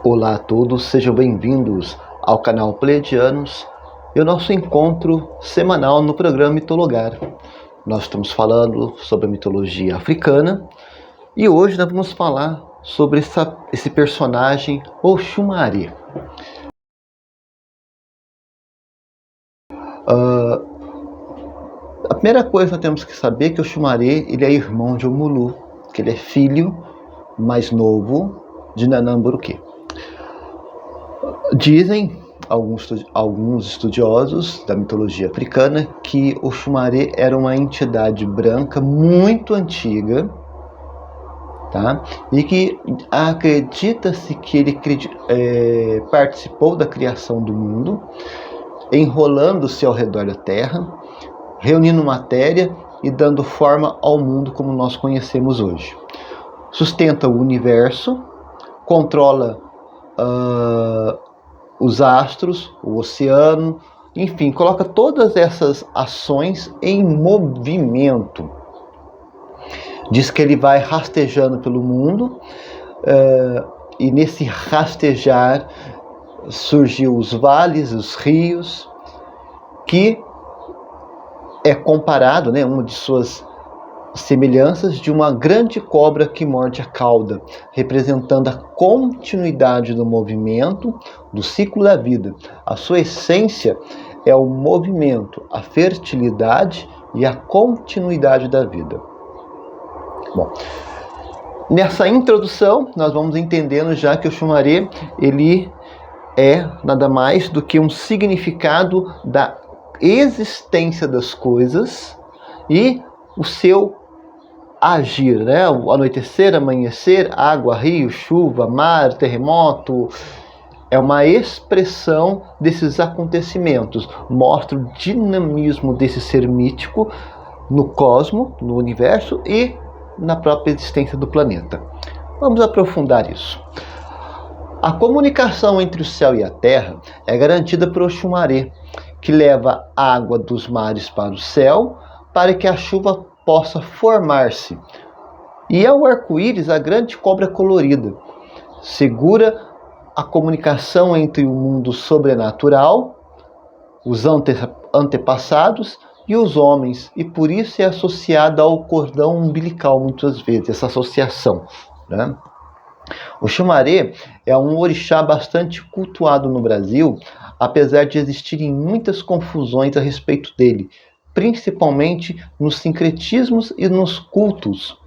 Olá a todos, sejam bem-vindos ao canal Pleiadianos e o nosso encontro semanal no programa Mitologar. Nós estamos falando sobre a mitologia africana e hoje nós vamos falar sobre esse personagem Oxumaré. A primeira coisa que nós temos que saber é que Oxumaré ele é irmão de Omulu, que ele é filho mais novo de Nanamburuque. Dizem alguns estudiosos da mitologia africana que Oxumaré era uma entidade branca muito antiga, tá? E que acredita-se que ele participou da criação do mundo, enrolando-se ao redor da Terra, reunindo matéria e dando forma ao mundo como nós conhecemos hoje. Sustenta o universo, controla os astros, o oceano, enfim, coloca todas essas ações em movimento. Diz que ele vai rastejando pelo mundo, e nesse rastejar surgiu os vales, os rios, que é comparado, uma de suas semelhanças, de uma grande cobra que morde a cauda, representando a continuidade do movimento, do ciclo da vida. A sua essência é o movimento, a fertilidade e a continuidade da vida. Bom, nessa introdução nós vamos entendendo já que o Oxumaré ele é nada mais do que um significado da existência das coisas e o seu agir, O anoitecer, amanhecer, água, rio, chuva, mar, terremoto, é uma expressão desses acontecimentos, mostra o dinamismo desse ser mítico no cosmos, no universo e na própria existência do planeta. Vamos aprofundar isso. A comunicação entre o céu e a terra é garantida por Oxumaré, que leva água dos mares para o céu para que a chuva possa formar-se. E é o arco-íris, a grande cobra colorida. Segura a comunicação entre o mundo sobrenatural, os antepassados e os homens. E por isso é associada ao cordão umbilical muitas vezes, essa associação. O Oxumaré é um orixá bastante cultuado no Brasil, apesar de existirem muitas confusões a respeito dele, principalmente nos sincretismos e nos cultos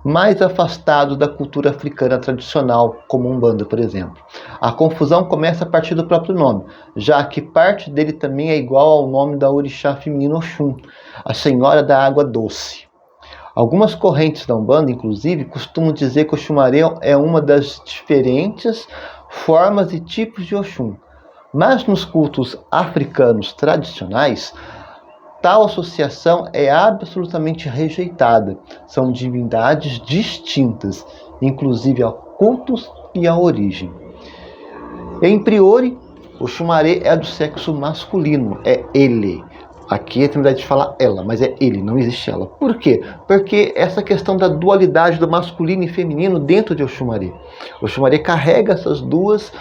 mais afastados da cultura africana tradicional, como Umbanda, por exemplo. A confusão começa a partir do próprio nome, já que parte dele também é igual ao nome da orixá feminina Oxum, a Senhora da Água Doce. Algumas correntes da Umbanda, inclusive, costumam dizer que o Oxumaré é uma das diferentes formas e tipos de Oxum. Mas nos cultos africanos tradicionais, tal associação é absolutamente rejeitada. São divindades distintas, inclusive a cultos e a origem. Em priori, o Oxumaré é do sexo masculino, é ele. Aqui é a trindade de falar ela, mas é ele, não existe ela. Por quê? Porque essa questão da dualidade do masculino e feminino dentro de Oxumaré. O Oxumaré carrega essas duas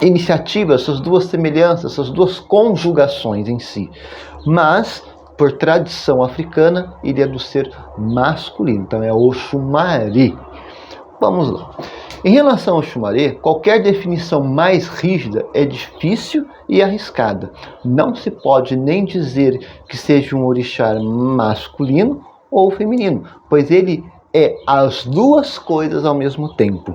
iniciativas, essas duas semelhanças, essas duas conjugações em si. Mas, por tradição africana, ele é do ser masculino. Então é Oxumaré. Vamos lá. Em relação ao Oxumaré, qualquer definição mais rígida é difícil e arriscada. Não se pode nem dizer que seja um orixá masculino ou feminino, pois ele é as duas coisas ao mesmo tempo.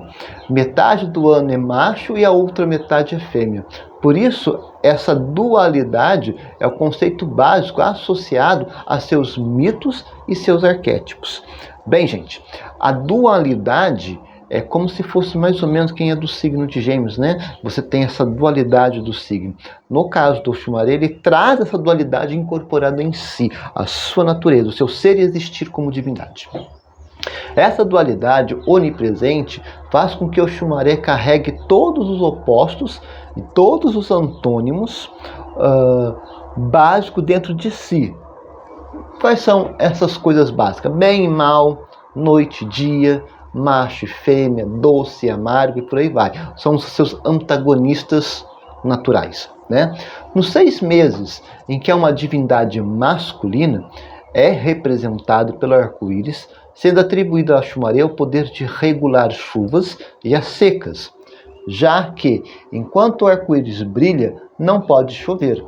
Metade do ano é macho e a outra metade é fêmea. Por isso, essa dualidade é o conceito básico associado a seus mitos e seus arquétipos. Bem, gente, a dualidade é como se fosse mais ou menos quem é do signo de Gêmeos, Você tem essa dualidade do signo. No caso do Oxumaré, ele traz essa dualidade incorporada em si, a sua natureza, o seu ser e existir como divindade. Essa dualidade onipresente faz com que o Oxumaré carregue todos os opostos e todos os antônimos básicos dentro de si. Quais são essas coisas básicas? Bem e mal, noite e dia, macho e fêmea, doce e amargo e por aí vai. São os seus antagonistas naturais, né? Nos 6 meses em que é uma divindade masculina, é representado pelo arco-íris, sendo atribuído a Xumaré o poder de regular chuvas e as secas, já que, enquanto o arco-íris brilha, não pode chover.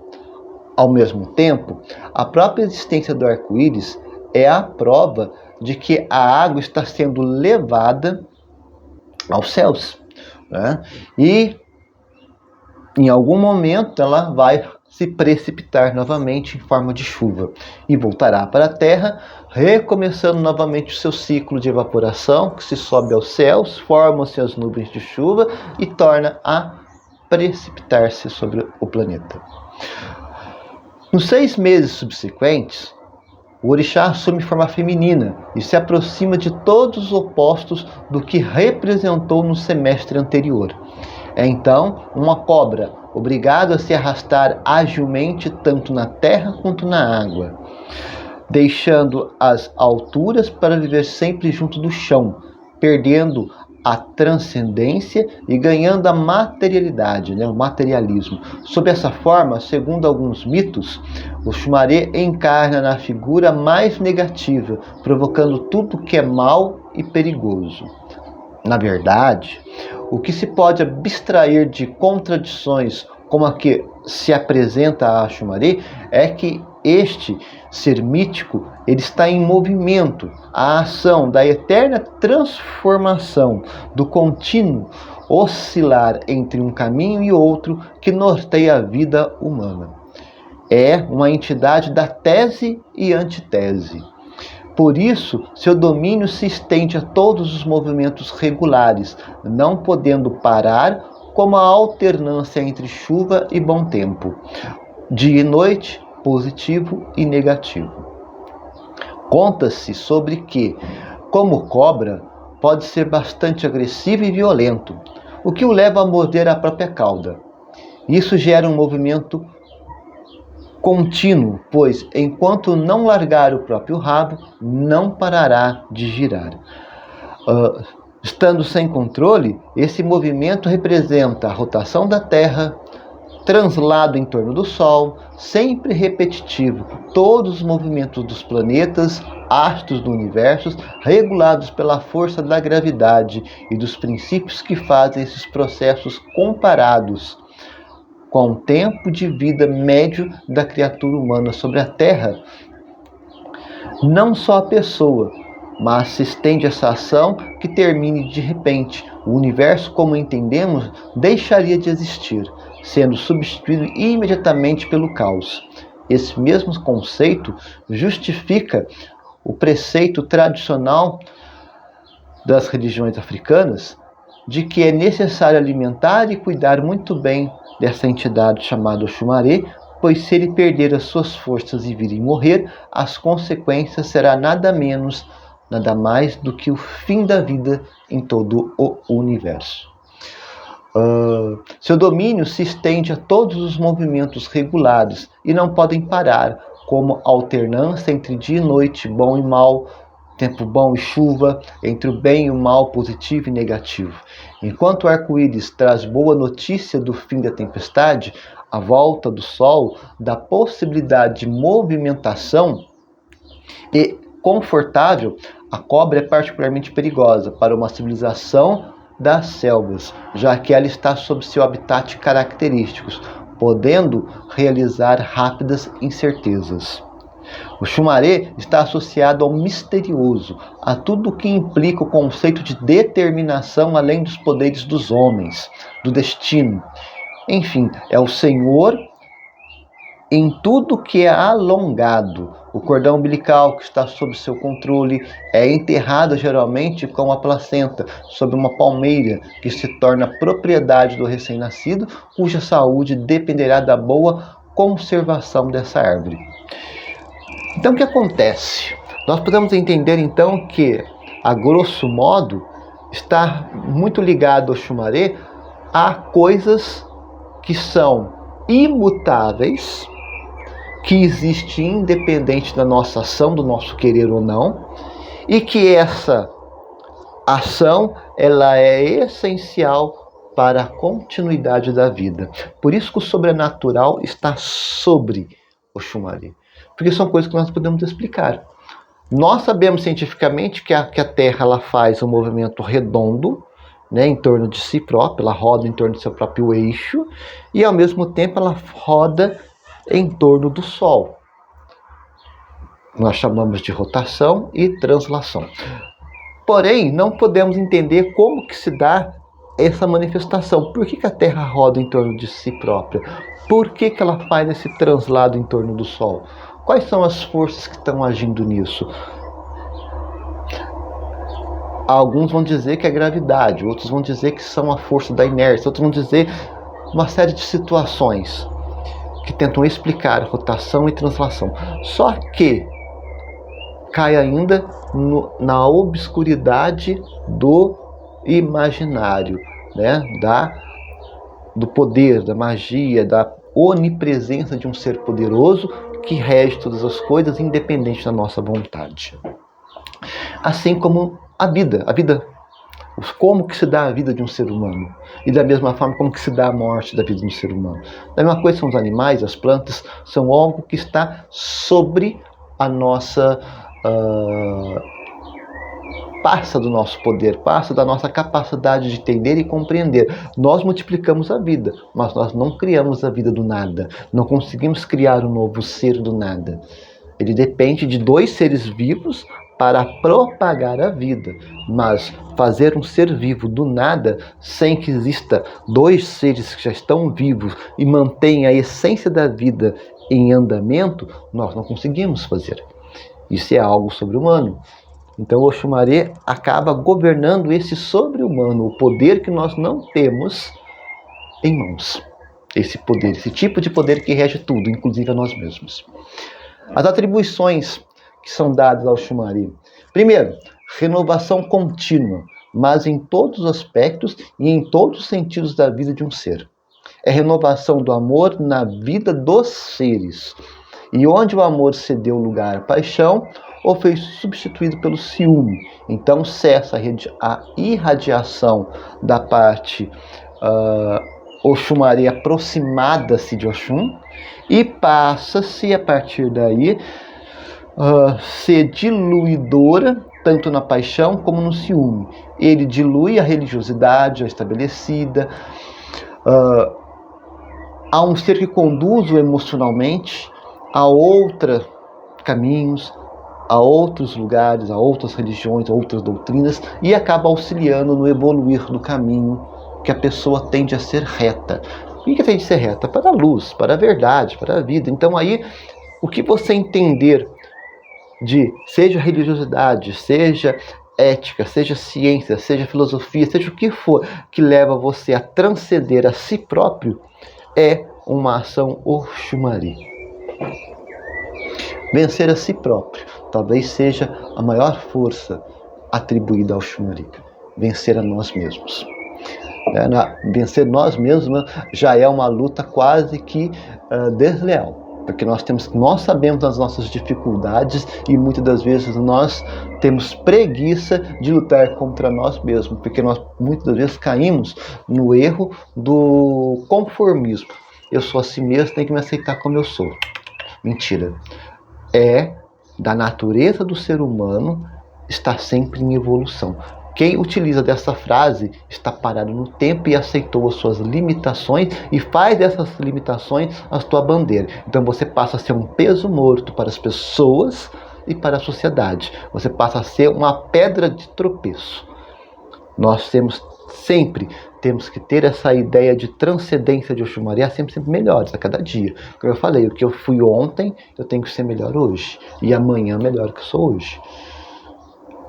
Ao mesmo tempo, a própria existência do arco-íris é a prova de que a água está sendo levada aos céus, né? E em algum momento ela vai se precipitar novamente em forma de chuva e voltará para a terra, recomeçando novamente o seu ciclo de evaporação, que se sobe aos céus, formam-se as nuvens de chuva e torna a precipitar-se sobre o planeta. Nos 6 meses subsequentes, o orixá assume forma feminina e se aproxima de todos os opostos do que representou no semestre anterior. É então uma cobra, obrigada a se arrastar agilmente tanto na terra quanto na água, deixando as alturas para viver sempre junto do chão, perdendo a transcendência e ganhando a materialidade, o materialismo. Sob essa forma, segundo alguns mitos, o Xumaré encarna na figura mais negativa, provocando tudo que é mal e perigoso. Na verdade, o que se pode abstrair de contradições como a que se apresenta a Xumaré é que este ser mítico ele está em movimento, a ação da eterna transformação, do contínuo oscilar entre um caminho e outro que norteia a vida humana. É uma entidade da tese e antitese. Por isso, seu domínio se estende a todos os movimentos regulares, não podendo parar, como a alternância entre chuva e bom tempo, dia e noite, positivo e negativo. Conta-se sobre que, como cobra, pode ser bastante agressivo e violento, o que o leva a morder a própria cauda. Isso gera um movimento contínuo, pois enquanto não largar o próprio rabo, não parará de girar. Estando sem controle, esse movimento representa a rotação da Terra, translado em torno do Sol, sempre repetitivo, todos os movimentos dos planetas, astros do universo, regulados pela força da gravidade e dos princípios que fazem esses processos comparados com o tempo de vida médio da criatura humana sobre a Terra. Não só a pessoa, mas se estende essa ação que termine de repente. O universo, como entendemos, deixaria de existir, sendo substituído imediatamente pelo caos. Esse mesmo conceito justifica o preceito tradicional das religiões africanas de que é necessário alimentar e cuidar muito bem dessa entidade chamada Xumaré, pois se ele perder as suas forças e vir a morrer, as consequências será nada mais do que o fim da vida em todo o universo. Seu domínio se estende a todos os movimentos regulados e não podem parar, como a alternância entre dia e noite, bom e mal, tempo bom e chuva, entre o bem e o mal, positivo e negativo. Enquanto o arco-íris traz boa notícia do fim da tempestade, a volta do sol dá possibilidade de movimentação e confortável, a cobra é particularmente perigosa para uma civilização das selvas, já que ela está sob seu habitat característicos, podendo realizar rápidas incertezas. O Xumaré está associado ao misterioso, a tudo o que implica o conceito de determinação além dos poderes dos homens, do destino. Enfim, é o Senhor em tudo que é alongado. O cordão umbilical que está sob seu controle é enterrado geralmente com a placenta, sob uma palmeira que se torna propriedade do recém-nascido, cuja saúde dependerá da boa conservação dessa árvore. Então o que acontece? Nós podemos entender então que, a grosso modo, está muito ligado ao Xumaré a coisas que são imutáveis, que existem independente da nossa ação, do nosso querer ou não, e que essa A ação, ela é essencial para a continuidade da vida. Por isso que o sobrenatural está sobre Oxumaré. Porque são coisas que nós podemos explicar. Nós sabemos cientificamente que a Terra ela faz um movimento redondo, né, em torno de si própria, ela roda em torno do seu próprio eixo, e ao mesmo tempo ela roda em torno do Sol. Nós chamamos de rotação e translação. Porém, não podemos entender como que se dá essa manifestação. Por que a Terra roda em torno de si própria? Por que ela faz esse translado em torno do Sol? Quais são as forças que estão agindo nisso? Alguns vão dizer que é gravidade, outros vão dizer que são a força da inércia, outros vão dizer uma série de situações que tentam explicar rotação e translação. Só que cai ainda na obscuridade do imaginário, né? Do poder, da magia, da onipresença de um ser poderoso que rege todas as coisas, independente da nossa vontade. Assim como a vida, como que se dá a vida de um ser humano, e da mesma forma como que se dá a morte da vida de um ser humano. Da mesma coisa são os animais, as plantas, são algo que está sobre a nossa passa do nosso poder, passa da nossa capacidade de entender e compreender. Nós multiplicamos a vida, mas nós não criamos a vida do nada. Não conseguimos criar um novo ser do nada. Ele depende de dois seres vivos para propagar a vida. Mas fazer um ser vivo do nada, sem que exista dois seres que já estão vivos e mantêm a essência da vida em andamento, nós não conseguimos fazer. Isso é algo sobre-humano. Então Oxumaré acaba governando esse sobre-humano, o poder que nós não temos em mãos. Esse poder, esse tipo de poder que rege tudo, inclusive a nós mesmos. As atribuições que são dadas ao Oxumaré. Primeiro, renovação contínua, mas em todos os aspectos e em todos os sentidos da vida de um ser. É renovação do amor na vida dos seres. E onde o amor cedeu lugar à paixão, ou foi substituído pelo ciúme. Então cessa a irradiação da parte Oxumaré aproximada-se de Oxum e passa-se a partir daí ser diluidora tanto na paixão como no ciúme. Ele dilui a religiosidade já estabelecida, há um ser que conduz-o emocionalmente a outros caminhos, a outros lugares, a outras religiões, a outras doutrinas, e acaba auxiliando no evoluir do caminho que a pessoa tende a ser reta. O que tende a ser reta? Para a luz, para a verdade, para a vida. Então aí, o que você entender de, seja religiosidade, seja ética, seja ciência, seja filosofia, seja o que for que leva você a transcender a si próprio, é uma ação Oxumaré. Vencer a si próprio talvez seja a maior força atribuída ao Oxumaré. Vencer a nós mesmos. Vencer nós mesmos já é uma luta quase que desleal, porque nós sabemos as nossas dificuldades e muitas das vezes nós temos preguiça de lutar contra nós mesmos, porque nós muitas das vezes caímos no erro do conformismo. Eu sou assim mesmo, tenho que me aceitar como eu sou. Mentira. É da natureza do ser humano estar sempre em evolução. Quem utiliza dessa frase está parado no tempo e aceitou as suas limitações e faz dessas limitações a sua bandeira. Então você passa a ser um peso morto para as pessoas e para a sociedade. Você passa a ser uma pedra de tropeço. Nós temos que ter essa ideia de transcendência de Oxumaré, sempre melhores a cada dia. Como eu falei, o que eu fui ontem, eu tenho que ser melhor hoje. E amanhã melhor que eu sou hoje.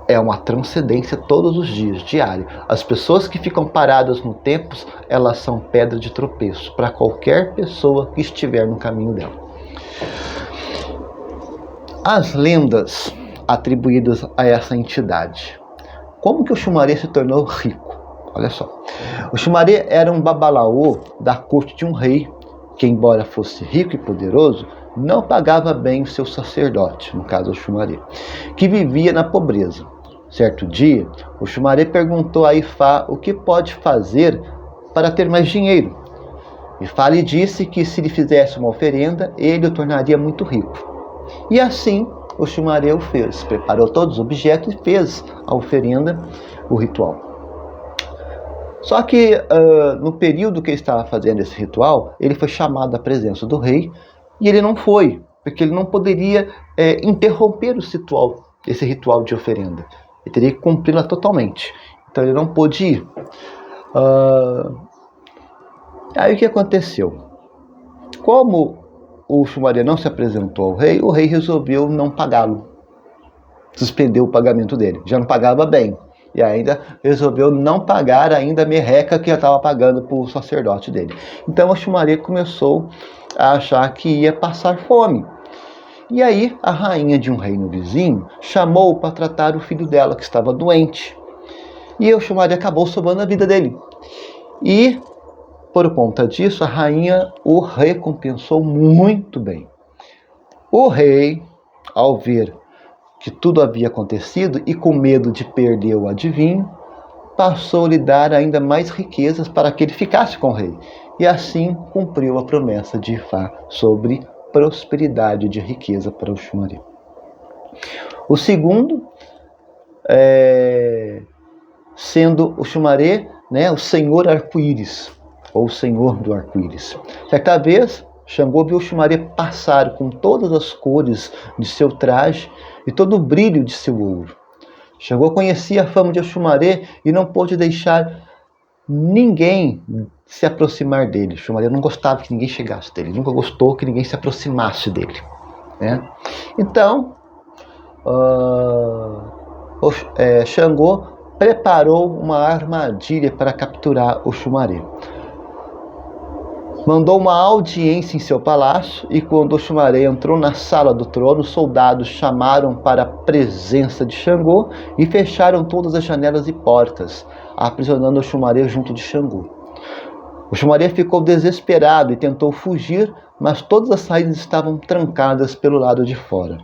É uma transcendência todos os dias, diário. As pessoas que ficam paradas no tempo, elas são pedra de tropeço para qualquer pessoa que estiver no caminho dela. As lendas atribuídas a essa entidade. Como que o Oxumaré se tornou rico? Olha só. O Oxumaré era um babalaô da corte de um rei, que embora fosse rico e poderoso, não pagava bem o seu sacerdote, no caso o Oxumaré, que vivia na pobreza. Certo dia, o Xumaré perguntou a Ifá o que pode fazer para ter mais dinheiro. Ifá lhe disse que se lhe fizesse uma oferenda, ele o tornaria muito rico. E assim o Xumaré o fez, preparou todos os objetos e fez a oferenda, o ritual. Só que no período que ele estava fazendo esse ritual, ele foi chamado à presença do rei e ele não foi, porque ele não poderia interromper esse ritual de oferenda. Ele teria que cumpri-la totalmente. Então ele não pôde ir. Aí o que aconteceu? Como o Xumaré não se apresentou ao rei, o rei resolveu não pagá-lo. Suspendeu o pagamento dele. Já não pagava bem. E ainda resolveu não pagar ainda a merreca que já estava pagando para o sacerdote dele. Então o Xumaré começou a achar que ia passar fome. E aí a rainha de um reino vizinho chamou para tratar o filho dela, que estava doente. E o Xumaré acabou salvando a vida dele. E, por conta disso, a rainha o recompensou muito bem. O rei, ao ver que tudo havia acontecido e com medo de perder o adivinho, passou a lhe dar ainda mais riquezas para que ele ficasse com o rei. E assim cumpriu a promessa de Ifá sobre prosperidade de riqueza para o Xumaré. O segundo, sendo o Xumaré, o Senhor Arco-Íris, ou o Senhor do Arco-Íris. Certa vez, Xangô viu o Xumaré passar com todas as cores de seu traje e todo o brilho de seu ouro. Xangô conhecia a fama de Xumaré e não pôde deixar ninguém se aproximar dele. Xumaré não gostava que ninguém chegasse dele, nunca gostou que ninguém se aproximasse dele. Então, Xangô preparou uma armadilha para capturar o Xumaré. Mandou uma audiência em seu palácio e quando o Xumaré entrou na sala do trono, os soldados chamaram para a presença de Xangô e fecharam todas as janelas e portas, aprisionando o Xumaré junto de Xangô. O Xumaré ficou desesperado e tentou fugir, mas todas as saídas estavam trancadas pelo lado de fora.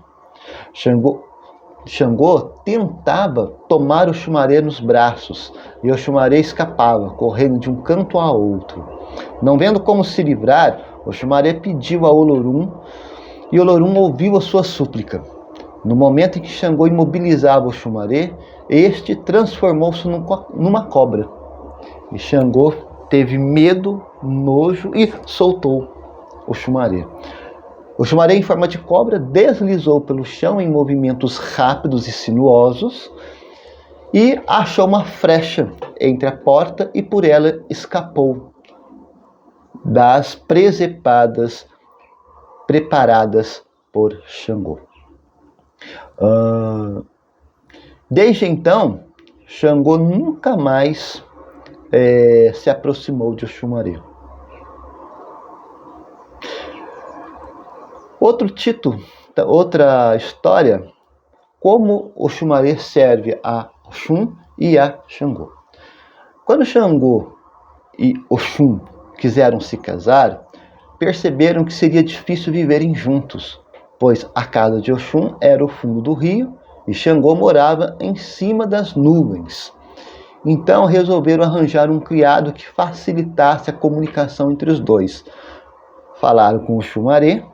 Xangô tentava tomar o Xumaré nos braços e o Xumaré escapava, correndo de um canto a outro. Não vendo como se livrar, o Xumaré pediu a Olorum e Olorum ouviu a sua súplica. No momento em que Xangô imobilizava o Xumaré, este transformou-se numa cobra. E Xangô teve medo, nojo e soltou o Xumaré. O Xumaré, em forma de cobra, deslizou pelo chão em movimentos rápidos e sinuosos e achou uma frecha entre a porta e por ela escapou das presepadas preparadas por Xangô. Desde então, Xangô nunca mais se aproximou de Xumaré. Outra história, como o Xumaré serve a Oxum e a Xangô. Quando Xangô e Oxum quiseram se casar, perceberam que seria difícil viverem juntos, pois a casa de Oxum era o fundo do rio e Xangô morava em cima das nuvens. Então resolveram arranjar um criado que facilitasse a comunicação entre os dois. Falaram com o Xumaré,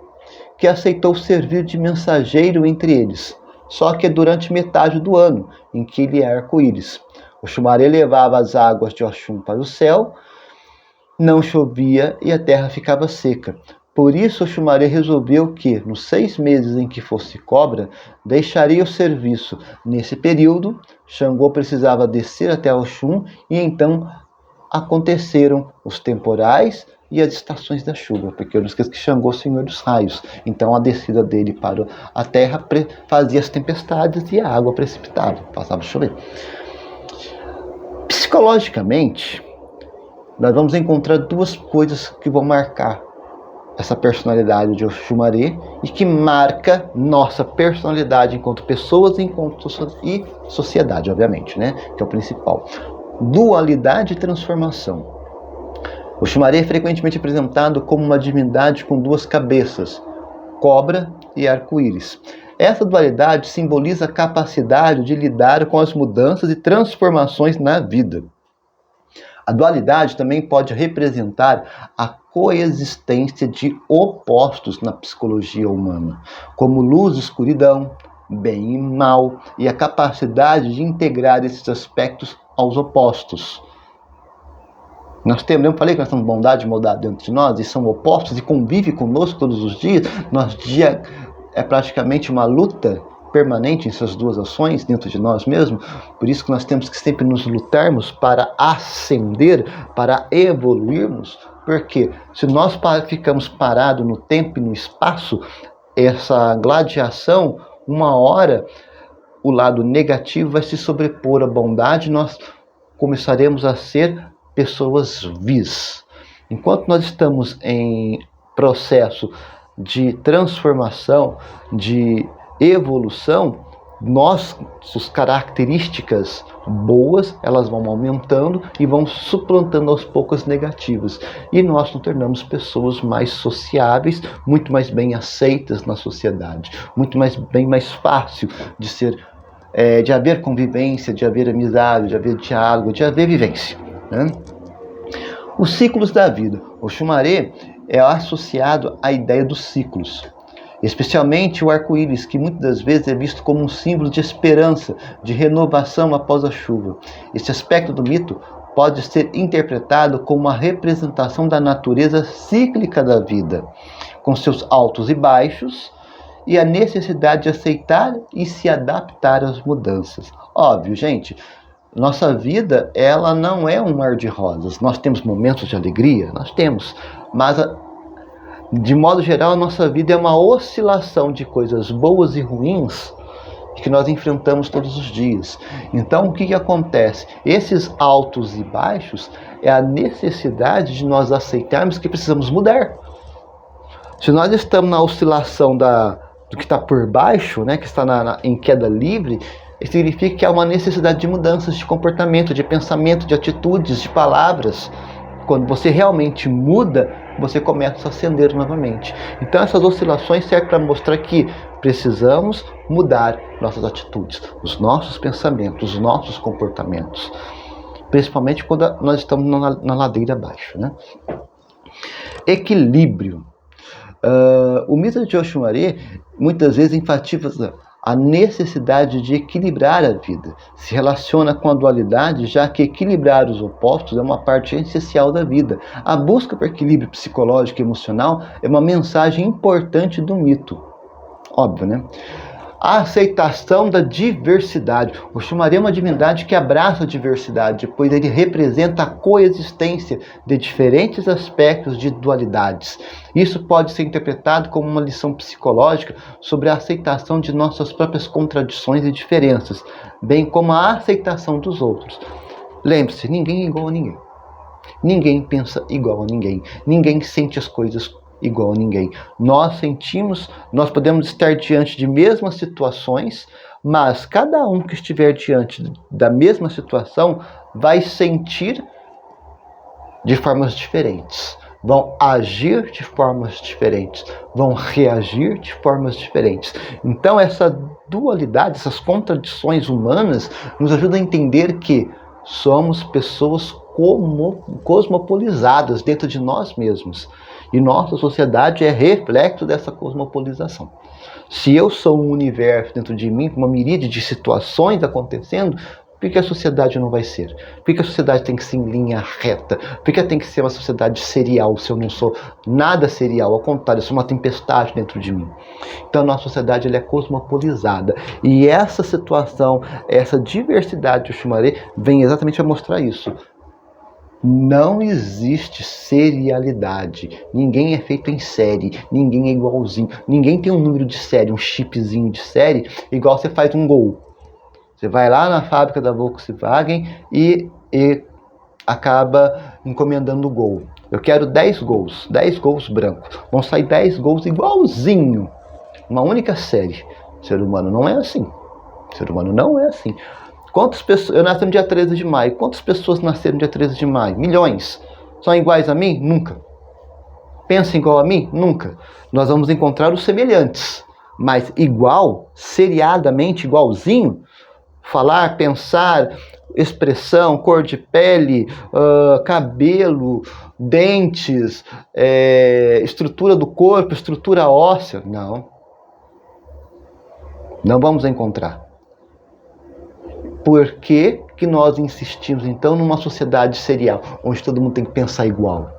que aceitou servir de mensageiro entre eles, só que durante metade do ano, em que ele é arco-íris. O Xumaré levava as águas de Oxum para o céu, não chovia e a terra ficava seca. Por isso o Xumaré resolveu que, nos 6 meses em que fosse cobra, deixaria o serviço. Nesse período, Xangô precisava descer até Oxum e então aconteceram os temporais e as estações da chuva, porque eu não esqueço que Xangô é o Senhor dos raios. Então a descida dele para a terra fazia as tempestades e a água precipitava, passava a chover. Psicologicamente, nós vamos encontrar 2 coisas que vão marcar essa personalidade de Xumaré e que marca nossa personalidade enquanto pessoas e sociedade, obviamente, que é o principal. Dualidade e transformação. O Xumaré é frequentemente apresentado como uma divindade com 2 cabeças, cobra e arco-íris. Essa dualidade simboliza a capacidade de lidar com as mudanças e transformações na vida. A dualidade também pode representar a coexistência de opostos na psicologia humana, como luz e escuridão, bem e mal, e a capacidade de integrar esses aspectos aos opostos. Eu falei que nós temos bondade e maldade dentro de nós, e são opostos, e convivem conosco todos os dias. Nosso dia é praticamente uma luta permanente em essas duas ações dentro de nós mesmos. Por isso que nós temos que sempre nos lutarmos para ascender, para evoluirmos, porque se nós ficamos parados no tempo e no espaço, essa gladiação, uma hora o lado negativo vai se sobrepor à bondade, nós começaremos a ser pessoas vis. Enquanto nós estamos em processo de transformação, de evolução, nossas características boas, elas vão aumentando e vão suplantando aos poucos as negativas. E nós nos tornamos pessoas mais sociáveis, muito mais bem aceitas na sociedade, muito mais fácil de ser, de haver convivência, de haver amizade, de haver diálogo, de haver vivência, né? Os ciclos da vida. O Xumaré é associado à ideia dos ciclos, especialmente o arco-íris, que muitas das vezes é visto como um símbolo de esperança, de renovação após a chuva. Esse aspecto do mito pode ser interpretado como uma representação da natureza cíclica da vida, com seus altos e baixos, e a necessidade de aceitar e se adaptar às mudanças. Óbvio, gente, nossa vida, ela não é um mar de rosas. Nós temos momentos de alegria, nós temos, mas de modo geral, a nossa vida é uma oscilação de coisas boas e ruins que nós enfrentamos todos os dias. Então, o que acontece? Esses altos e baixos é a necessidade de nós aceitarmos que precisamos mudar. Se nós estamos na oscilação do que está por baixo, né, que está em queda livre, significa que há uma necessidade de mudanças de comportamento, de pensamento, de atitudes, de palavras. Quando você realmente muda, você começa a ascender novamente. Então essas oscilações servem para mostrar que precisamos mudar nossas atitudes, os nossos pensamentos, os nossos comportamentos. Principalmente quando nós estamos na ladeira abaixo, né? Equilíbrio. O mito de Oxumaré muitas vezes enfatiza a necessidade de equilibrar a vida. Se relaciona com a dualidade, já que equilibrar os opostos é uma parte essencial da vida. A busca por equilíbrio psicológico e emocional é uma mensagem importante do mito. Óbvio, né? A aceitação da diversidade. O Xumaré é uma divindade que abraça a diversidade, pois ele representa a coexistência de diferentes aspectos de dualidades. Isso pode ser interpretado como uma lição psicológica sobre a aceitação de nossas próprias contradições e diferenças, bem como a aceitação dos outros. Lembre-se, ninguém é igual a ninguém. Ninguém pensa igual a ninguém. Ninguém sente as coisas igual a ninguém. Nós podemos estar diante de mesmas situações, mas cada um que estiver diante da mesma situação vai sentir de formas diferentes, vão agir de formas diferentes, vão reagir de formas diferentes. Então essa dualidade, essas contradições humanas nos ajudam a entender que somos pessoas cosmopolizadas dentro de nós mesmos. E nossa sociedade é reflexo dessa cosmopolização. Se eu sou um universo dentro de mim, uma miríade de situações acontecendo, por que a sociedade não vai ser? Por que a sociedade tem que ser em linha reta? Por que tem que ser uma sociedade serial, se eu não sou nada serial? Ao contrário, eu sou uma tempestade dentro de mim. Então a nossa sociedade ela é cosmopolizada. E essa situação, essa diversidade do Xumaré vem exatamente para mostrar isso. Não existe serialidade. Ninguém é feito em série. Ninguém é igualzinho. Ninguém tem um número de série, um chipzinho de série, igual você faz um Gol. Você vai lá na fábrica da Volkswagen e acaba encomendando o Gol. Eu quero 10 Gols, 10 Gols brancos. Vão sair 10 Gols igualzinho. Uma única série. O ser humano não é assim. O ser humano não é assim. Quantas pessoas... Eu nasci no dia 13 de maio. Quantas pessoas nasceram no dia 13 de maio? Milhões. São iguais a mim? Nunca. Pensam igual a mim? Nunca. Nós vamos encontrar os semelhantes. Mas igual, seriadamente igualzinho, falar, pensar, expressão, cor de pele, cabelo, dentes, estrutura do corpo, estrutura óssea, não. Não vamos encontrar. Por que nós insistimos, então, numa sociedade serial, onde todo mundo tem que pensar igual?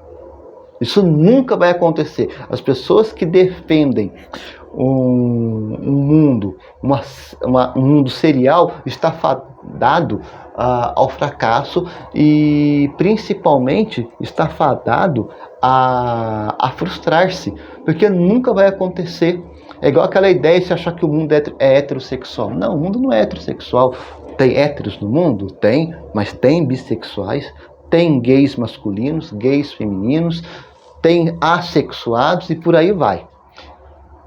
Isso nunca vai acontecer. As pessoas que defendem um mundo, um mundo serial, está fadado ao fracasso e, principalmente, está fadado a frustrar-se, porque nunca vai acontecer. É igual aquela ideia de se achar que o mundo é heterossexual. Não, o mundo não é heterossexual. Tem héteros no mundo? Tem, mas tem bissexuais, tem gays masculinos, gays femininos, tem assexuados e por aí vai.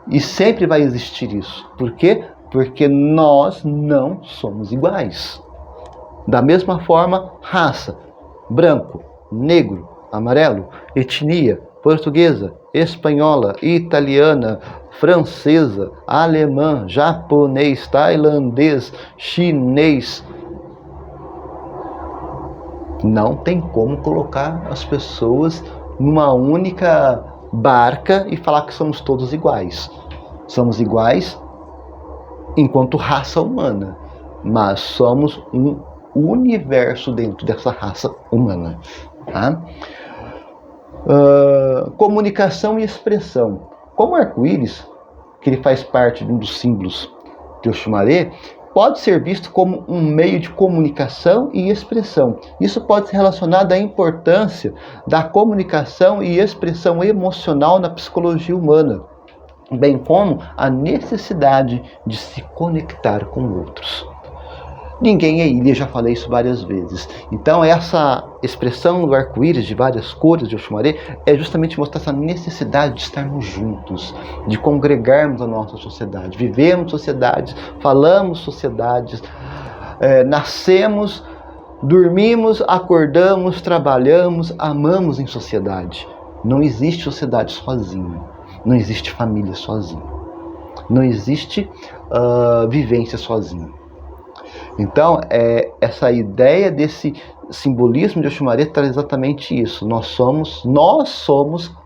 E sempre vai existir isso. Por quê? Porque nós não somos iguais. Da mesma forma, raça, branco, negro, amarelo, etnia, portuguesa, espanhola, italiana, francesa, alemã, japonês, tailandês, chinês. Não tem como colocar as pessoas numa única barca e falar que somos todos iguais. Somos iguais enquanto raça humana, mas somos um universo dentro dessa raça humana. Tá? Comunicação e expressão. Como o arco-íris, que ele faz parte de um dos símbolos de Oxumaré, pode ser visto como um meio de comunicação e expressão. Isso pode ser relacionado à importância da comunicação e expressão emocional na psicologia humana, bem como a necessidade de se conectar com outros. Ninguém é ilha, já falei isso várias vezes. Então essa expressão do arco-íris de várias cores de Oxumaré é justamente mostrar essa necessidade de estarmos juntos, de congregarmos a nossa sociedade. Vivemos sociedades, falamos sociedades, nascemos, dormimos, acordamos, trabalhamos, amamos em sociedade. Não existe sociedade sozinha, não existe família sozinha, não existe vivência sozinha. Então, essa ideia desse simbolismo de Oxumaré traz exatamente isso. Nós somos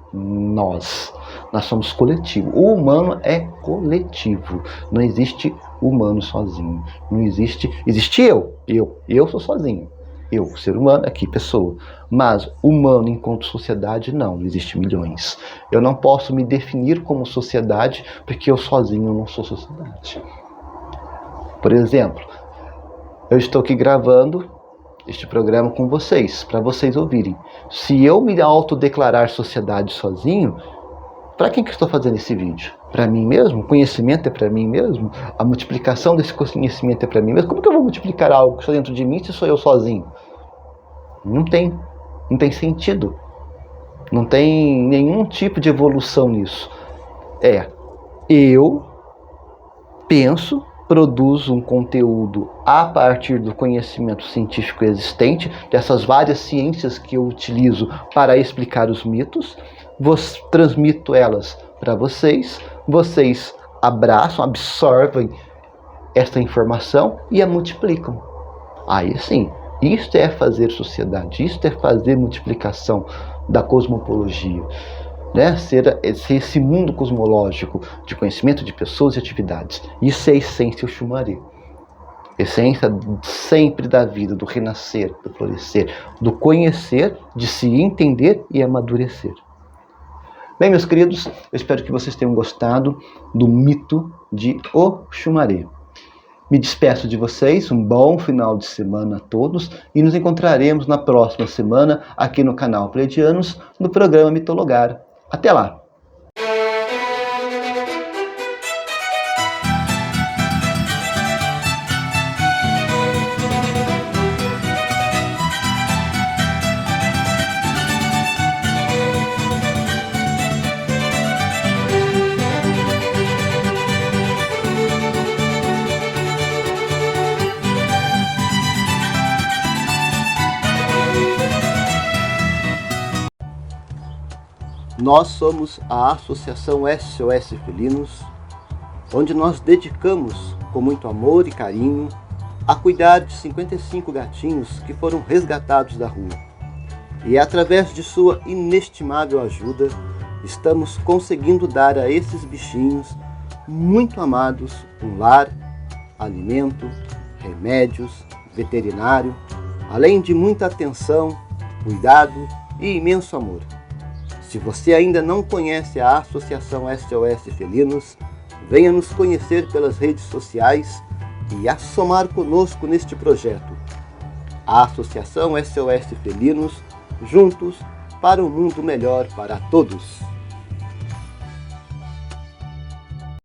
coletivo. O humano é coletivo. Não existe humano sozinho. Não existe eu sou sozinho. Eu, ser humano, aqui, pessoa. Mas humano enquanto sociedade, não existe milhões. Eu não posso me definir como sociedade porque eu sozinho não sou sociedade. Por exemplo, eu estou aqui gravando este programa com vocês, para vocês ouvirem. Se eu me autodeclarar sociedade sozinho, para quem que eu estou fazendo esse vídeo? Para mim mesmo? O conhecimento é para mim mesmo? A multiplicação desse conhecimento é para mim mesmo? Como que eu vou multiplicar algo que está dentro de mim se sou eu sozinho? Não tem sentido. Não tem nenhum tipo de evolução nisso. Eu penso, produzo um conteúdo a partir do conhecimento científico existente, dessas várias ciências que eu utilizo para explicar os mitos, transmito elas para vocês, vocês abraçam, absorvem essa informação e a multiplicam. Aí sim, isto é fazer sociedade, isto é fazer multiplicação da cosmopologia. Ser esse mundo cosmológico de conhecimento de pessoas e atividades. Isso é a essência Oxumaré. Essência sempre da vida, do renascer, do florescer, do conhecer, de se entender e amadurecer. Bem, meus queridos, eu espero que vocês tenham gostado do mito de Oxumaré. Me despeço de vocês, um bom final de semana a todos e nos encontraremos na próxima semana aqui no canal Pleiadianos, no programa Mitologar. Até lá! Nós somos a Associação SOS Felinos onde nós dedicamos com muito amor e carinho a cuidar de 55 gatinhos que foram resgatados da rua. E através de sua inestimável ajuda, estamos conseguindo dar a esses bichinhos muito amados um lar, alimento, remédios, veterinário, além de muita atenção, cuidado e imenso amor. Se você ainda não conhece a Associação SOS Felinos, venha nos conhecer pelas redes sociais e assomar conosco neste projeto. A Associação SOS Felinos, juntos para um mundo melhor para todos.